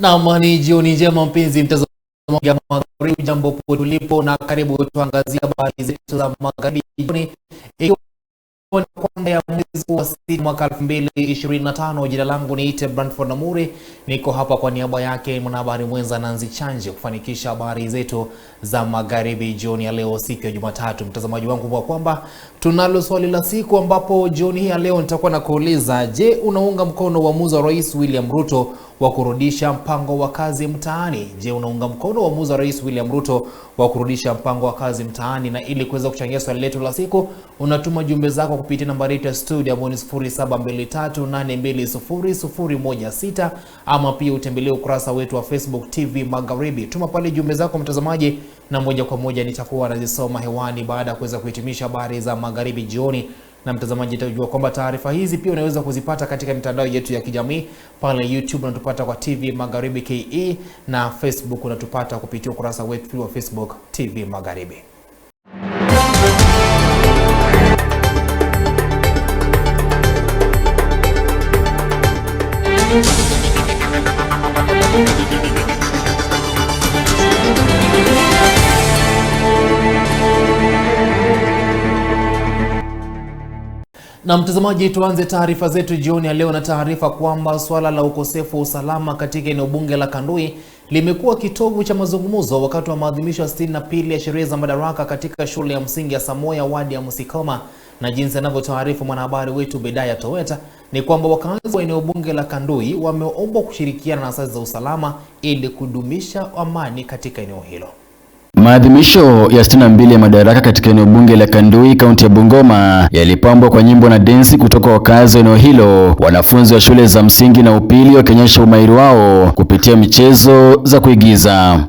Na ni jioni njema mpenzi mtazamaji wa Magharibi, jambo popote ulipo na karibu tuangazie habari zetu za Magharibi jioni. Kwa ya mwezi wa 6 mwaka 2025, jina langu ni Brandford Namuri, niko hapa kwa niaba yake mwanahabari mwenza Nanzi Chanje kufanikisha habari zetu za Magharibi jioni ya leo, siku ya Jumatatu. Mtazamaji wangu, kwa kwamba tunalo swali la siku, ambapo jioni hii ya leo nitakuwa na kuuliza, je, unaunga mkono uamuzi wa Rais William Ruto wa kurudisha mpango wa kazi mtaani? Je, unaunga mkono uamuzi wa Rais William Ruto wa kurudisha mpango wa kazi mtaani? Na ili kuweza kuchangia swali letu la siku, unatuma jumbe zako kupitia nambari yetu ya studio ambayo ni 0723820016, ama pia utembelee ukurasa wetu wa Facebook TV Magharibi. Tuma pale jumbe zako mtazamaji, na moja kwa moja nitakuwa nazisoma hewani baada ya kuweza kuhitimisha habari za Magharibi jioni. Na mtazamaji, utajua kwamba taarifa hizi pia unaweza kuzipata katika mitandao yetu ya kijamii. Pale YouTube unatupata kwa TV Magharibi KE, na Facebook unatupata kupitia ukurasa wetu wa Facebook TV Magharibi. Na mtazamaji, tuanze taarifa zetu jioni ya leo na taarifa kwamba swala la ukosefu wa usalama katika eneo bunge la Kandui limekuwa kitovu cha mazungumzo wakati wa maadhimisho ya 62 ya sherehe za madaraka katika shule ya msingi ya Samoya wadi ya Musikoma. Na jinsi anavyotaarifu mwanahabari wetu Bedaya Toweta ni kwamba wakazi wa eneo bunge la Kandui wameombwa kushirikiana na asasi za usalama ili kudumisha amani katika eneo hilo. Maadhimisho ya 62 ya madaraka katika eneo bunge la Kandui, kaunti ya Bungoma, yalipambwa kwa nyimbo na densi kutoka wakazi wa eneo hilo, wanafunzi wa shule za msingi na upili wakionyesha umahiri wao kupitia michezo za kuigiza.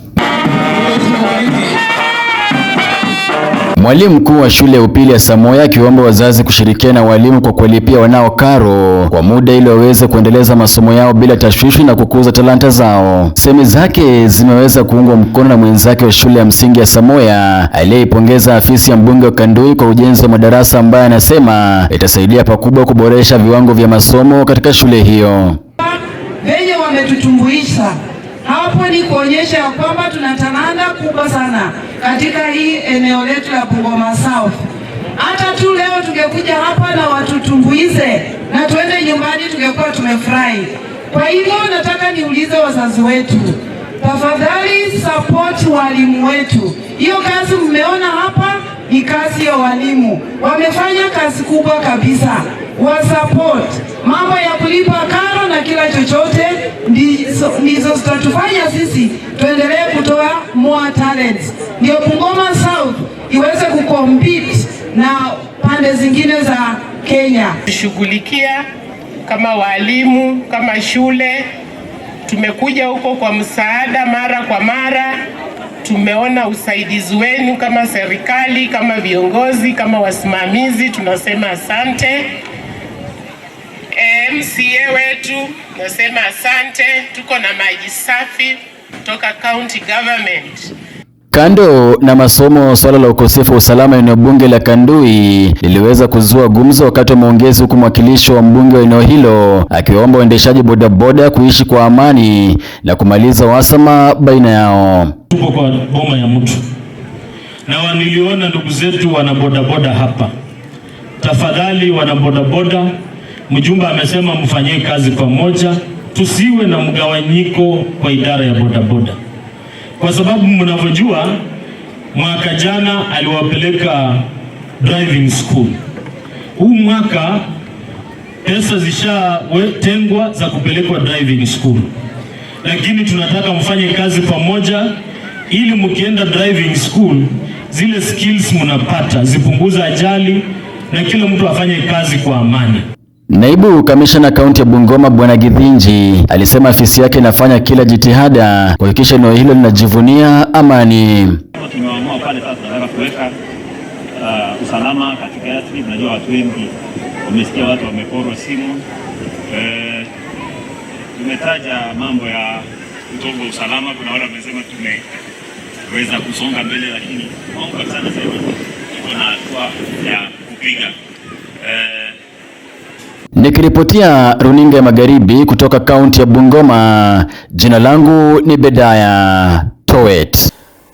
Mwalimu mkuu wa shule ya upili ya Samoya akiomba wazazi kushirikiana na walimu kwa kuwalipia wanao karo kwa muda ili waweze kuendeleza masomo yao bila tashwishi na kukuza talanta zao. Semi zake zimeweza kuungwa mkono na mwenzake wa shule ya msingi ya Samoya aliyeipongeza afisi ya mbunge wa Kandui kwa ujenzi wa madarasa ambaye anasema itasaidia pakubwa kuboresha viwango vya masomo katika shule hiyo. Wenye wametutumbuisha hapo ni kuonyesha ya kwamba tuna talanta kubwa sana katika hii eneo letu la Bungoma South. Hata tu leo tungekuja hapa na watutumbuize na tuende nyumbani tungekuwa tumefurahi. Kwa hivyo nataka niulize wazazi wetu, tafadhali support walimu wetu. Hiyo kazi mmeona hapa ni kazi ya walimu. Wamefanya kazi kubwa kabisa. Wa support mambo ya kulipa karo na kila chochote ndizo zitatufanya sisi tuendelee kutoa more talents, ndio Bungoma South iweze kucompete na pande zingine za Kenya. Tushughulikia kama walimu, kama shule, tumekuja huko kwa msaada mara kwa mara. Tumeona usaidizi wenu kama serikali, kama viongozi, kama wasimamizi, tunasema asante. MCA wetu nasema asante. Tuko na maji safi kutoka county government. Kando na masomo, swala la ukosefu wa usalama eneo bunge la Kandui liliweza kuzua gumzo wakati wa maongezi, huku mwakilishi wa mbunge wa eneo hilo akiwaomba waendeshaji bodaboda kuishi kwa amani na kumaliza uhasama baina yao. Tuko kwa boma ya mtu na waniliona ndugu zetu wana bodaboda hapa. Tafadhali wana bodaboda, mjumba amesema mfanyie kazi pamoja, tusiwe na mgawanyiko kwa idara ya bodaboda, kwa sababu mnavyojua mwaka jana aliwapeleka driving school. Huu mwaka pesa zishatengwa za kupelekwa driving school, lakini tunataka mfanye kazi pamoja ili mkienda driving school zile skills mnapata zipunguza ajali na kila mtu afanye kazi kwa amani. Naibu kamishna kaunti ya Bungoma Bwana Githinji alisema afisi yake inafanya kila jitihada kuhakikisha eneo hilo linajivunia amani. Tumeamua pale sasa tunataka kuweka usalama katika ardhi. Tunajua watu wengi wamesikia watu wameporwa simu. Tumetaja mambo ya utovu wa usalama. Kuna wale wamesema tumeweza kusonga mbele, lakini mambo sana sasa tuko na hatua ya kupiga. Nikiripotia runinga ya Magharibi kutoka kaunti ya Bungoma, jina langu ni Bedaya Towet.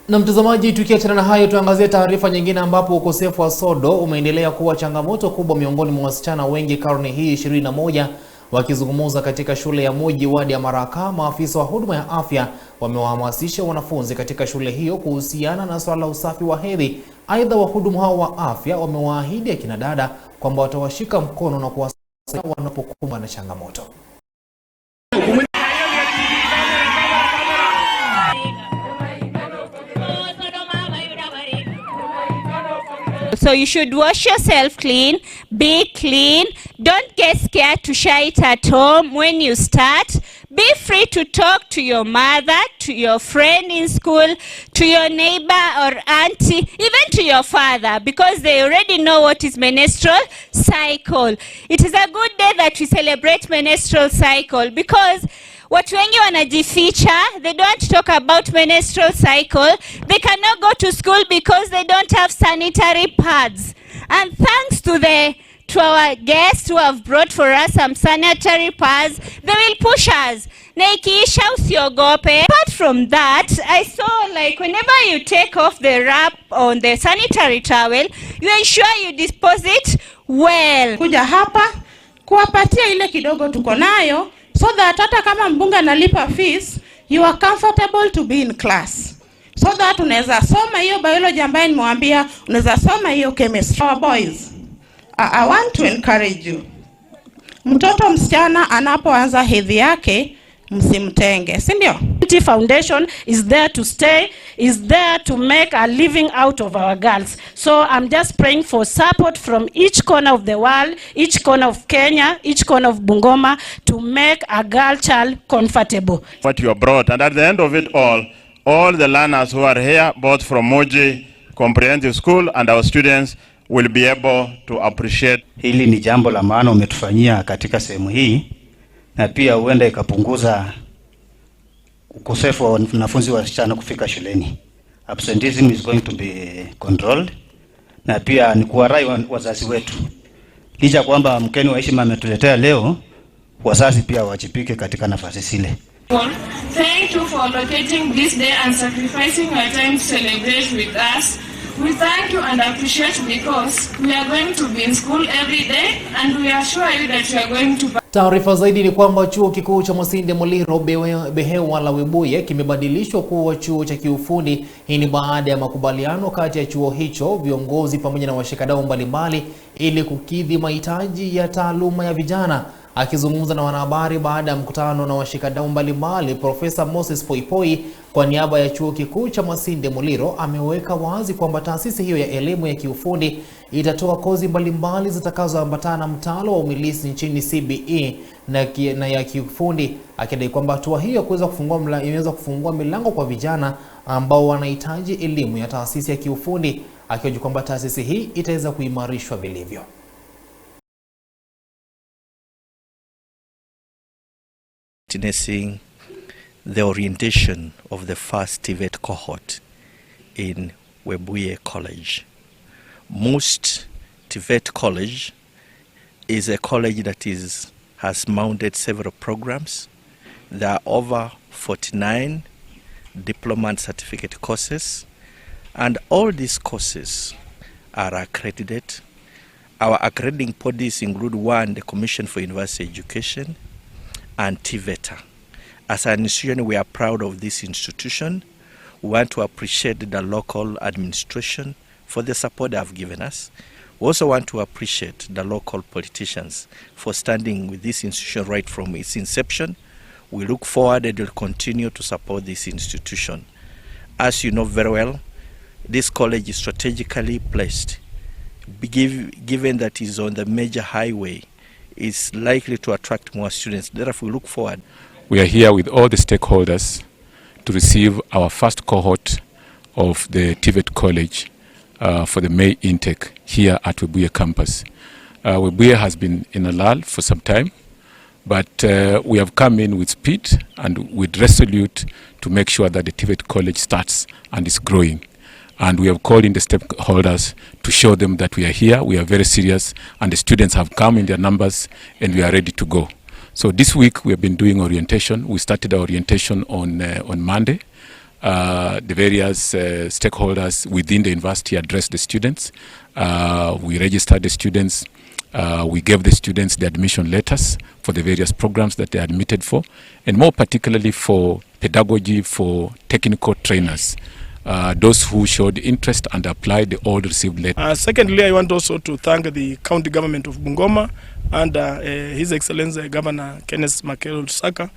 Na mtazamaji, tukiachana na hayo, tuangazie taarifa nyingine ambapo ukosefu wa sodo umeendelea kuwa changamoto kubwa miongoni mwa wasichana wengi karne hii 21. Wakizungumza katika shule ya Moji wadi ya Maraka, maafisa wa huduma ya afya wamewahamasisha wanafunzi katika shule hiyo kuhusiana na swala la usafi wa hedhi. Aidha, wahudumu hao wa afya wamewaahidi akina dada kwamba watawashika mkono na kuwasaidia wanapokumbana na changamoto. So you should wash yourself clean, be clean, don't get scared to shite at home when you start. Be free to talk to your mother, to your friend in school, to your neighbor or auntie, even to your father, because they already know what is menstrual cycle. It is a good day that we celebrate menstrual cycle, because watu wengi wanajificha, they don't talk about menstrual cycle. They cannot go to school because they don't have sanitary pads. And thanks to our guests who have brought for us some sanitary pads, they will push us. Na ikiisha usiogope. Apart from that, I saw like whenever you take off the wrap on the sanitary towel, you ensure you dispose it well. Kuja hapa kuwapatia ile kidogo tuko nayo, so that hata kama mbunge analipa fees, you are comfortable to be in class. So that unaweza soma hiyo biology ambayo nimewambia, unaweza soma hiyo chemistry. Our boys, I want to encourage you. Mtoto msichana anapoanza hedhi yake, msimtenge, si ndio? Unity Foundation is there to stay, is there to make a living out of our girls. So I'm just praying for support from each corner of the world, each corner of Kenya, each corner of Bungoma, to make a girl child comfortable. What you have brought, and at the end of it all the learners who are here, both from Moji Comprehensive School and our students, will be able to appreciate. Hili ni jambo la maana umetufanyia katika sehemu hii, na pia huenda ikapunguza ukosefu wa wanafunzi wasichana kufika shuleni. Absenteeism is going to be controlled. Na pia ni kuwarai wazazi wetu, licha kwamba mkeni wa heshima ametuletea leo, wazazi pia wajipike katika nafasi zile. Thank you for locating this day and sacrificing your time to celebrate with us. We thank you and appreciate because we are going to be in school every day and we assure you that we are going to... Taarifa zaidi ni kwamba chuo kikuu cha Masinde Muliro Behewa la Webuye kimebadilishwa kuwa chuo cha kiufundi. Hii ni baada ya makubaliano kati ya chuo hicho, viongozi pamoja na washikadau mbalimbali ili kukidhi mahitaji ya taaluma ya vijana. Akizungumza na wanahabari baada ya mkutano na washikadau mbalimbali, Profesa Moses Poipoi kwa niaba ya chuo kikuu cha Masinde Muliro ameweka wazi kwamba taasisi hiyo ya elimu ya kiufundi itatoa kozi mbalimbali zitakazoambatana na mtaala wa umilisi nchini CBE na ya kiufundi, akidai kwamba hatua hiyo inaweza kufungua milango kwa vijana ambao wanahitaji elimu ya taasisi ya kiufundi, akihoji kwamba taasisi hii itaweza kuimarishwa vilivyo. Witnessing the orientation of the first TVET cohort in Webuye College. Most TVET College is a college that has mounted several programs. There are over 49 diploma and certificate courses, and all these courses are accredited. Our accrediting bodies include one, the Commission for University Education, and TVETA. As an institution, we are proud of this institution. We want to appreciate the local administration for the support they have given us. We also want to appreciate the local politicians for standing with this institution right from its inception. We look forward and will continue to support this institution. As you know very well, this college is strategically placed. Given that it is on the major highway, is likely to attract more students. Therefore, we look forward. We are here with all the stakeholders to receive our first cohort of the TVET College for the May intake here at Webuye campus. Webuye has been in a lull for some time, but we have come in with speed and with resolute to make sure that the TVET College starts and is growing. and we have called in the stakeholders to show them that we are here, we are very serious, and the students have come in their numbers, and we are ready to go. So this week we have been doing orientation. We started our orientation on Monday. The various stakeholders within the university addressed the students. We registered the students. We gave the students the admission letters for the various programs that they are admitted for, and more particularly for pedagogy, for technical trainers. Those who showed interest and applied, they all received letters. Secondly, I want also to thank the county government of Bungoma and His Excellency Governor Kenneth Makelo Lusaka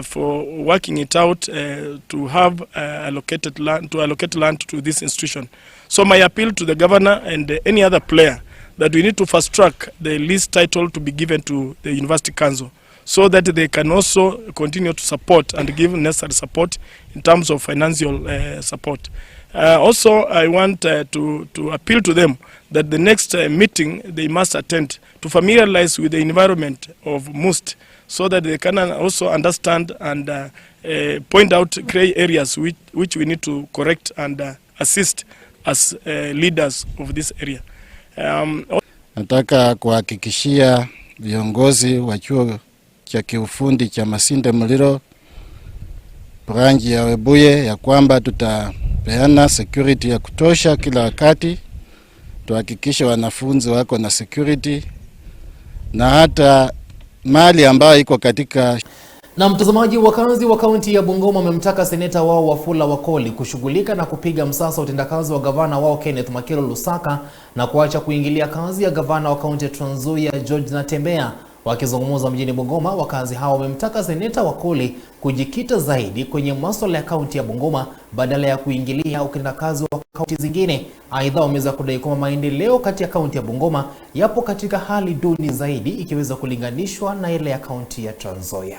for working it out to have allocate land to this institution. So my appeal to the governor and any other player that we need to fast track the lease title to be given to the University Council, so that they can also continue to support and give necessary support in terms of financial support. Also, I want to appeal to them that the next meeting they must attend to familiarize with the environment of MUST, so that they can also understand and point out gray areas which we need to correct and assist as leaders of this area. Nataka kuhakikishia viongozi wa chuo cha kiufundi cha Masinde Muliro branch ya Webuye ya kwamba tutapeana security ya kutosha kila wakati, tuhakikishe wanafunzi wako na security na hata mali ambayo iko katika. Na mtazamaji, wakazi wa kaunti ya Bungoma wamemtaka seneta wao Wafula Wakoli kushughulika na kupiga msasa utendakazi wa gavana wao Kenneth Makelo Lusaka na kuacha kuingilia kazi ya gavana wa kaunti ya Trans Nzoia George Natembeya. Wakizungumza mjini Bungoma, wakazi hao wamemtaka seneta Wakoli kujikita zaidi kwenye masuala ya kaunti ya Bungoma badala ya kuingilia utendakazi wa kaunti zingine. Aidha, wameweza kudai kwamba maendeleo kati ya kaunti ya Bungoma yapo katika hali duni zaidi ikiweza kulinganishwa na ile ya kaunti ya Trans Nzoia.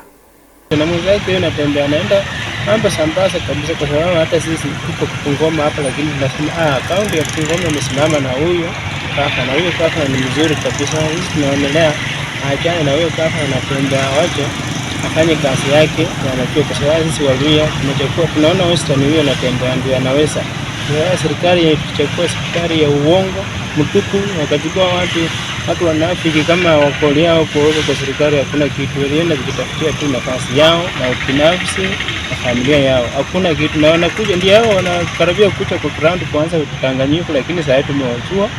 Na mwenzake Natembeya anaenda mambo sambasa kabisa, kwa sababu hata sisi tuko Bungoma hapa, lakini tunasema kaunti ya Bungoma imesimama na huyo kaka, na huyo kaka ni mzuri kabisa. Sisi tunaonelea achane na huyo kaka na Natembeya, wache afanye kazi yake na anajua, kwa sababu sisi Waluhya tumechukua, tunaona Western huyo Natembeya ndio anaweza. Kwa serikali ikichukua serikali ya uongo mtupu, wakachukua watu wanafiki kama Wakoli hao kuoga kwa serikali, hakuna kitu. Walienda kujitafutia tu nafasi yao na binafsi na familia yao, hakuna kitu. Na wanakuja ndio hao wanakaribia kucha kwa ground kuanza kutanganyika, lakini sasa tumewajua,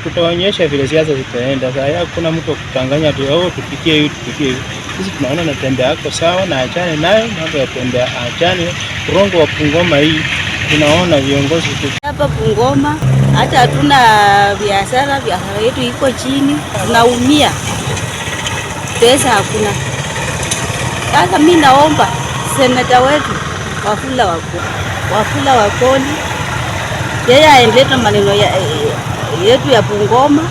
tutaonyesha vile siasa zitaenda. Sasa hakuna mtu wa kutanganya tu tupitie hiyo tupitie hiyo. Sisi tunaona Natembeya yako sawa na achane nayo, mambo ya Natembeya achane. Urongo wa Bungoma hii tunaona viongozi hapa Bungoma hata hatuna biashara yetu iko chini, tunaumia, pesa hakuna. Sasa mimi naomba seneta wetu Wafula Wakoli yeye aendelee maneno yetu ya Bungoma,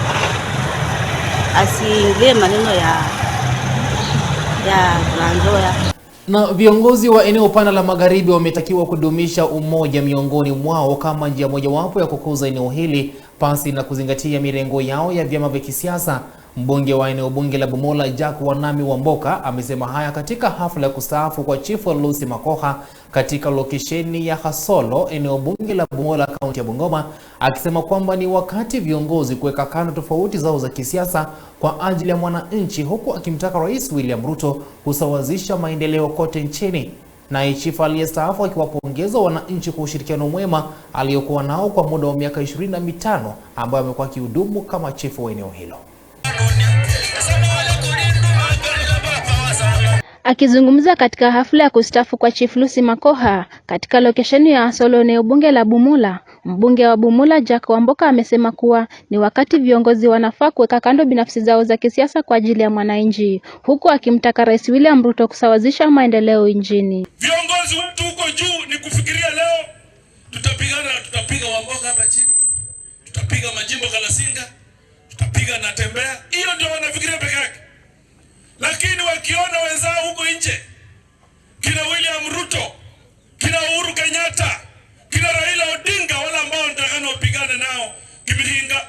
asiingilie maneno ya Trans Nzoia. Na viongozi wa eneo pana la magharibi wametakiwa kudumisha umoja miongoni mwao kama njia mojawapo ya kukuza eneo hili pasi na kuzingatia mirengo yao ya vyama vya kisiasa. Mbunge wa eneo bunge la Bumula Jack Wanami Wamboka amesema haya katika hafla ya kustaafu kwa Chifu Lucy Makoha katika lokesheni ya Hasolo, eneo bunge la Bumula, kaunti ya Bungoma, akisema kwamba ni wakati viongozi kuweka kando tofauti zao za kisiasa kwa ajili ya mwananchi, huku akimtaka Rais William Ruto kusawazisha maendeleo kote nchini. Na chifu aliyestaafu akiwapongeza wananchi kwa ushirikiano mwema aliyokuwa nao kwa muda wa miaka 25 ambayo amekuwa akihudumu kama chifu wa eneo hilo. Akizungumza katika hafla ya kustaafu kwa Chief Lucy Makoha katika lokesheni ya Hasolo, eneo bunge la Bumula, mbunge wa Bumula Jack Wamboka amesema kuwa ni wakati viongozi wanafaa kuweka kando binafsi zao za kisiasa kwa ajili ya mwananchi, huku akimtaka Rais William Ruto kusawazisha maendeleo nchini. Viongozi wetu huko juu ni kufikiria leo tutapiga Wamboka hapa chini, tutapiga majimbo Kalasinga, tutapiga Natembeya. Hiyo ndio wanafikiria peke yake. Lakini wakiona wenzao huko nje, kina William Ruto, kina Uhuru Kenyatta, kina Raila Odinga, wala ambao nitakana upigane nao Kimiringa,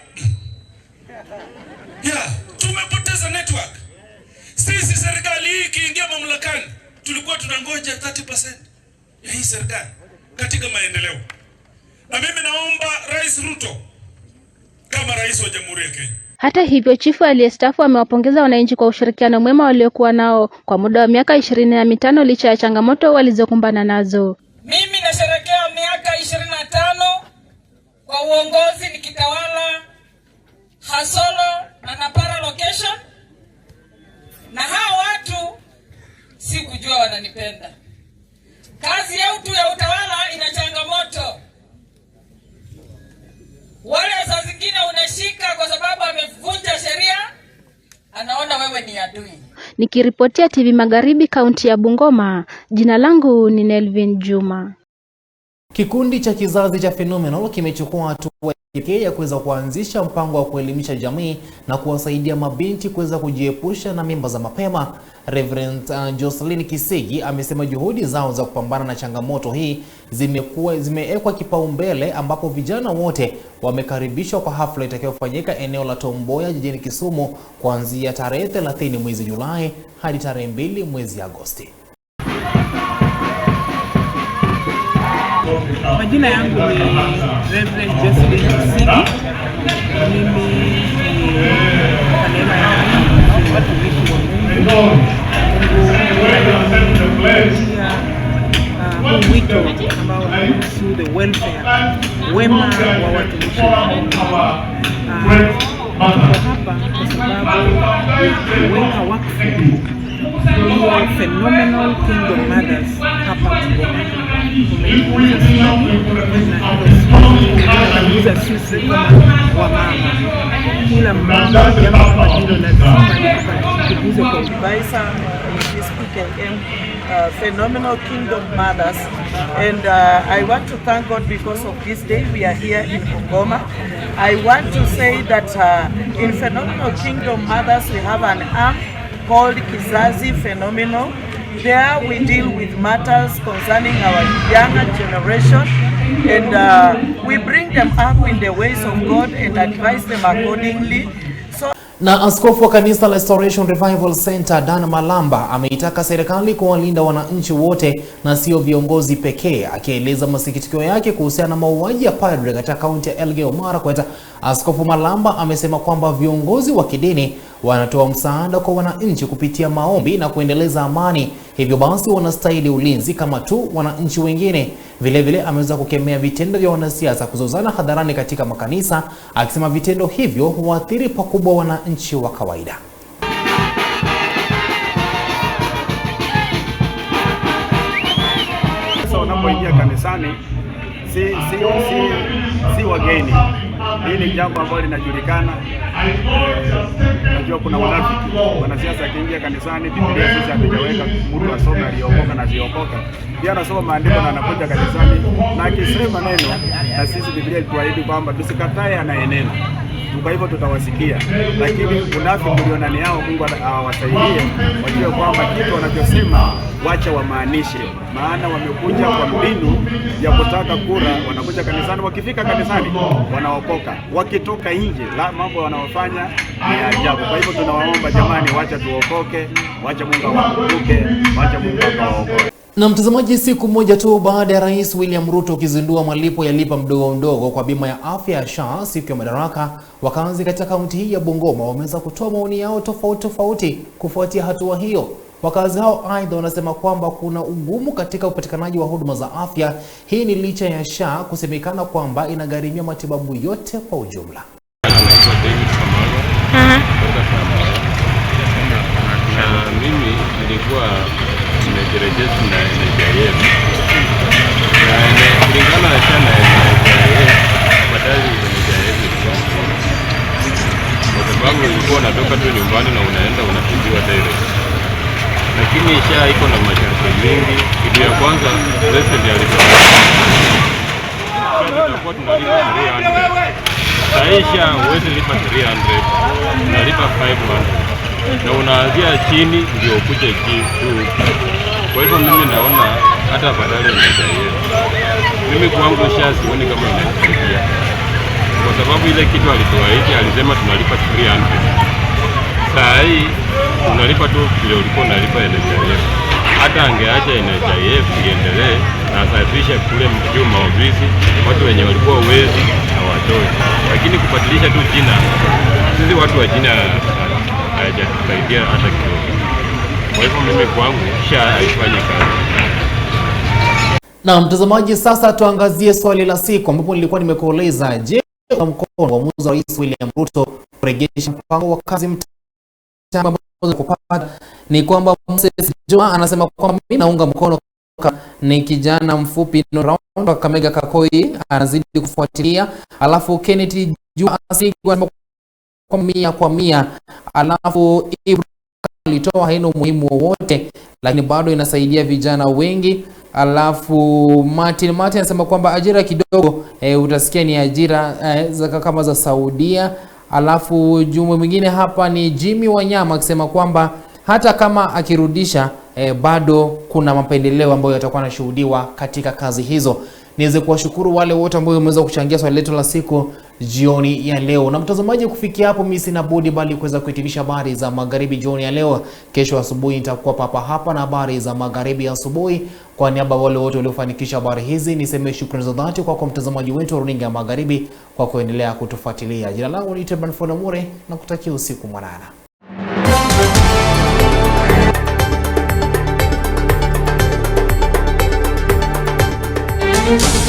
tumepoteza network. Sisi serikali hii kiingia mamlakani, tulikuwa tunangoja 30% ya hii serikali katika maendeleo. Na mimi naomba Rais Ruto kama rais wa Jamhuri ya Kenya. Hata hivyo, chifu aliyestaafu amewapongeza wananchi kwa ushirikiano mwema waliokuwa nao kwa muda wa miaka 25 licha ya changamoto walizokumbana nazo. Mimi nasherehekea miaka 25 kwa uongozi nikitawala Hasolo na Napara location, na hao watu sikujua wananipenda. Kazi yetu ya utawala ina changamoto. Wale saa zingine unashika kwa sababu amevunja sheria, anaona wewe ni adui. Nikiripotia TV Magharibi, kaunti ya Bungoma, jina langu ni Nelvin Juma. Kikundi cha kizazi cha Phenomenal kimechukua hatua ya kuweza kuanzisha mpango wa kuelimisha jamii na kuwasaidia mabinti kuweza kujiepusha na mimba za mapema. Reverend Jocelyn Kisigi amesema juhudi zao za kupambana na changamoto hii zimewekwa kipaumbele, ambapo vijana wote wamekaribishwa kwa hafla itakayofanyika eneo la Tom Mboya jijini Kisumu kuanzia tarehe 30 mwezi Julai hadi tarehe 2 mwezi Agosti. Majina yangu ni Reverend Jocelyn Kisigi. Mimi ni neema ya Mungu, watumishi wa Mungu. Mungu wito ambao unahusu the welfare, wema wa watumishi wa Mungu. Hapa kwa sababu kuweka wakfu hiyo Phenomenal Kingdom Mothers hapa Bungoma. Tumekuza sisi kama wamama, kila mama jambo kama hilo lazima tukuze kwa advisor Phenomenal Kingdom Mothers, and I want to thank God because of this day we are here in Bungoma. I want to say that in Phenomenal Kingdom Mothers we have an arm called Kizazi Phenomenal. There we deal with matters concerning our younger generation, and we bring them up in the ways of God and advise them accordingly. Na askofu wa kanisa la Restoration Revival Center Dan Malamba ameitaka serikali kuwalinda wananchi wote na sio viongozi pekee, akieleza masikitiko yake kuhusiana na mauaji ya padre katika kaunti ya Elgeyo Marakwet. Askofu Malamba amesema kwamba viongozi wa kidini wanatoa msaada kwa wananchi kupitia maombi na kuendeleza amani, hivyo basi wanastahili ulinzi kama tu wananchi wengine. Vile vile ameweza kukemea vitendo vya wanasiasa kuzozana hadharani katika makanisa, akisema vitendo hivyo huathiri pakubwa wananchi wa kawaida. Sasa wanapoingia kanisani si wageni. Hili ni jambo ambalo linajulikana. Najua kuna wanafiki. Wanasiasa akiingia kanisani, Biblia sisi hatujaweka mtu asome aliokoka na asiokoka. Pia anasoma maandiko na anakuja kanisani na akisema neno, na sisi Biblia ilituahidi kwamba tusikatae anayenena. Kwa hivyo tutawasikia, lakini unafiki ndio ndani yao. Mungu awasaidie wajue kwamba kitu wanachosema wacha wamaanishe, maana wamekuja kwa mbinu ya kutaka kura. Wanakuja kanisani, wakifika kanisani wanaokoka, wakitoka nje mambo wanaofanya ni ajabu. Kwa hivyo tunawaomba jamani, wacha tuokoke, wacha Mungu awakumbuke, wacha Mungu akawaokoe. Na mtazamaji, siku moja tu baada ya Rais William Ruto kuzindua malipo ya lipa mdogo mdogo kwa bima ya afya ya SHA siku ya madaraka, wakazi katika kaunti hii ya Bungoma wameweza kutoa maoni yao tofauti kufuatia hatua hiyo. Wakazi hao aidha wanasema kwamba kuna ugumu katika upatikanaji wa huduma za afya. Hii ni licha ya SHA kusemekana kwamba inagharimia matibabu yote kwa ujumla. Mimi nilikuwa nimerejea na NHIF na kulingana na SHA na NHIF, badala ya NHIF kwa sababu ulikuwa unatoka tu nyumbani na unaenda unatibiwa direct, lakini SHA iko na masharti mengi. Kitu ya kwanza, president alisema tutakuwa tunalipa 300. Sasa SHA huwezi lipa 300, unalipa 500 na unaanzia chini ndio ukuje juu. Kwa hivyo mimi naona hata badala ya NHIF, mimi kwangu SHA sioni kama inasaidia, kwa sababu ile kitu alituahidi, alisema tunalipa 300. Saa hii tunalipa tu vile ulikuwa unalipa NHIF. Hata angeacha NHIF iendelee, na asafishe kule juu maofisi, watu wenye walikuwa wezi hawatoi. Lakini kubadilisha tu jina, sisi watu wa jina hayajatusaidia hata kidogo. Kwa hivyo mimi kwangu haifanye kazi. Na mtazamaji, sasa tuangazie swali la siku ambapo nilikuwa nimekueleza, je, kwa mkono uamuzi wa Rais William Ruto kurejesha mpango wa kazi mtaani kupata ni kwamba Moses Juma anasema kwamba mimi naunga mkono, ni kijana mfupi round Kakamega Kakoi anazidi kufuatilia. Alafu Kenneth Juma asigwa kwa 100%, alafu Ibrahim alitoa haina umuhimu wowote lakini bado inasaidia vijana wengi. Alafu Martin anasema kwamba ajira kidogo utasikia ni ajira kama za Saudia. Alafu jumbe mwingine hapa ni Jimmy Wanyama akisema kwamba hata kama akirudisha bado kuna mapendeleo ambayo yatakuwa yanashuhudiwa katika kazi hizo. Niweze kuwashukuru wale wote ambao wameweza kuchangia swali letu la siku jioni ya leo. Na mtazamaji, kufikia hapo mimi sina budi bali kuweza kuhitimisha habari za magharibi jioni ya leo. Kesho asubuhi nitakuwa hapa na habari za magharibi asubuhi. Kwa niaba wale wote waliofanikisha habari hizi, niseme shukrani za dhati kwa mtazamaji wetu wa runinga magharibi kwa kuendelea kutufuatilia. Jina langu ni Brandford Namure na kutakia usiku mwanana. Thank you.